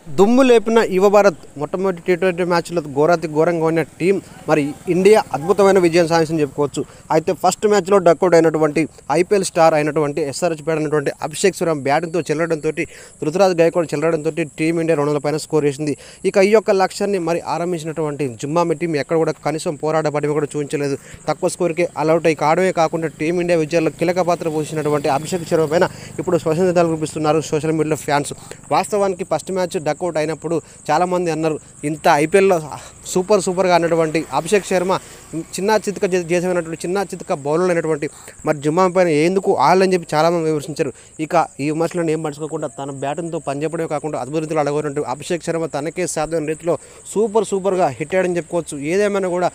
దుమ్ము లేపిన యువ భారత్ మొట్టమొదటి టీ20 మ్యాచ్లో ఘోరాతి ఘోరంగా ఉన్న టీం మరి ఇండియా అద్భుతమైన విజయం సాధించిందని చెప్పుకోవచ్చు. అయితే ఫస్ట్ మ్యాచ్లో డక్అవుట్ అయినటువంటి ఐపీఎల్ స్టార్ అయినటువంటి ఎస్ఆర్హెచ్ బ్యాట్ అయినటువంటి అభిషేక్ శర్మ బ్యాటింగ్తో చెల్లడంతో రుతురాజ్ గైక్వాడ్ చెల్లడంతో టీమిండియా 200 పైన స్కోర్ చేసింది. ఇక ఈ యొక్క లక్ష్యాన్ని మరి ఆరంభించినటువంటి జింబాబ్వే టీం ఎక్కడ కూడా కనీసం పోరాట పటిమ కూడా చూపించలేదు. తక్కువ స్కోర్కి అలౌట్ అయి కావడమే కాకుండా టీమిండియా విజయాల్లో కీలక పాత్ర పోషించినటువంటి అభిషేక్ శర్మ పైన ఇప్పుడు స్వచ్ఛందాలు చూపిస్తున్నారు సోషల్ మీడియాలో ఫ్యాన్స్. వాస్తవానికి ఫస్ట్ మ్యాచ్ డక్అవుట్ అయినప్పుడు చాలామంది అన్నారు, ఇంత ఐపీఎల్లో సూపర్గా అన్నటువంటి అభిషేక్ శర్మ చిన్న చితక బౌలర్ అయినటువంటి మరి జింబాబ్వే పైన ఎందుకు ఆడాలని చెప్పి చాలామంది విమర్శించారు. ఇక ఈ విమర్శలను ఏం పడుచుకోకుండా తన బ్యాటింగ్తో పనిచేయడమే కాకుండా అద్భుత రీతిలో అడగనటువంటి అభిషేక్ శర్మ తనకే సాధ్యమైన రీతిలో సూపర్గా హిట్ అయ్యాడని చెప్పుకోవచ్చు. ఏదేమైనా కూడా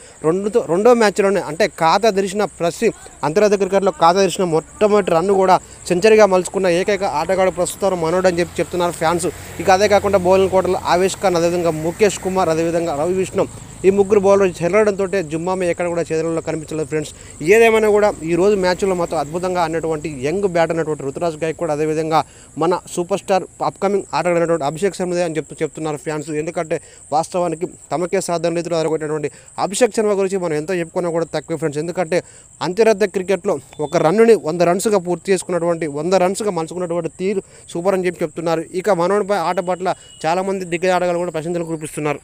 రెండో మ్యాచ్లోనే అంటే ఖాతా తెరిచిన ప్రతి అంతర్జాతీయ క్రికెట్లో ఖాతా తెరిచిన మొట్టమొదటి రన్ను కూడా సెంచరీగా మలుచుకున్న ఏకైక ఆటగాడు ప్రస్తుతం మనోడు అని చెప్తున్నారు ఫ్యాన్స్. ఇక అదే కాకుండా బౌలింగ్ కోటలో ఆవేష్ ఖాన్, అదేవిధంగా ముఖేష్ కుమార్, అదేవిధంగా రవి విష్ణు ఈ ముగ్గురు బౌలర్ చెల్లడంతో జింబాబ్వే ఎక్కడ కూడా చేతులలో కనిపించలేదు ఫ్రెండ్స్. ఏదేమైనా కూడా ఈరోజు మ్యాచ్లో మాత్రం అద్భుతంగా ఆడినటువంటి యంగ్ బ్యాటర్ అయినటువంటి రుతురాజ్ గైక్వాడ్, అదేవిధంగా మన సూపర్ స్టార్ అప్కమింగ్ ఆటగాడైనటువంటి అభిషేక్ శర్మదే అని చెప్తున్నారు ఫ్యాన్స్. ఎందుకంటే వాస్తవానికి తమకే సాధారణ రీతిలో అదొకటటువంటి అభిషేక్ శర్మ గురించి మనం ఎంతో చెప్పుకున్నా కూడా తక్కువ ఫ్రెండ్స్. ఎందుకంటే అంతర్జాతీయ క్రికెట్లో ఒక రన్నుని 100 రన్స్గా పూర్తి చేసుకున్నటువంటి 100 రన్స్గా మలుచుకున్నటువంటి తీరు సూపర్ అని చెప్తున్నారు. ఇక మనోడిపై ఆట పట్ల చాలామంది దిగ్గజ ఆటగాళ్ళు కూడా ప్రశంసలు కురిపిస్తున్నారు.